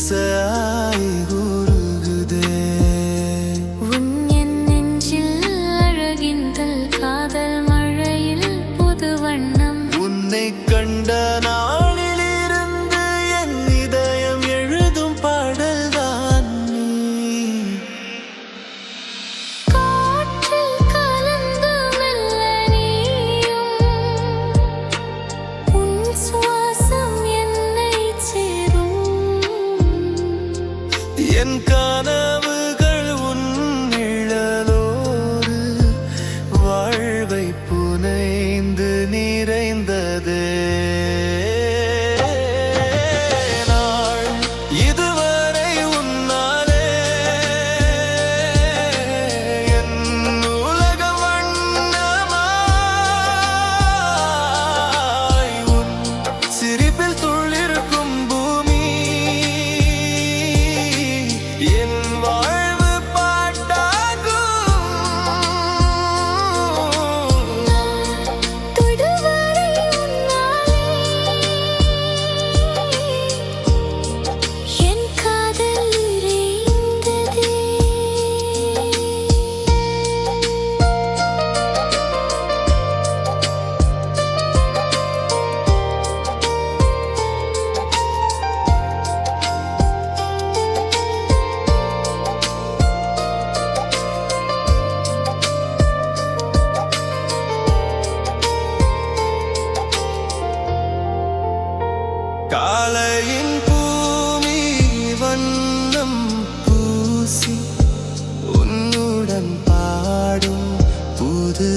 ஆசையாய் உருகுதே. உன் என் நெஞ்சில் அழகின்றல் காதல் மழையில் புது வண்ணம். உன்னை கண்ட நாளிலிருந்து என் இதயம் எழுதும் பாடல்தான் நீ. காற்றில் கலந்து மெல்ல நீயும் உன் சுவாசம் என்னை சேரும். என் கனவுகள் உன் நிழலோடு வாழ்வை புனைந்து நிறைந்ததே. நாள் இதுவரை உன்னாலே என் உலகம் வண்ணமாய். உன் சிரிப்பில் துளிர்க்கும் பூமி என் வாழ்வு பாட்டாகும். தொடுவரை உன்னாலே என் காதல் நிறைந்ததே. காலையின் பூமி வண்ணம் பூசி உன்னுடன் பாடும் புது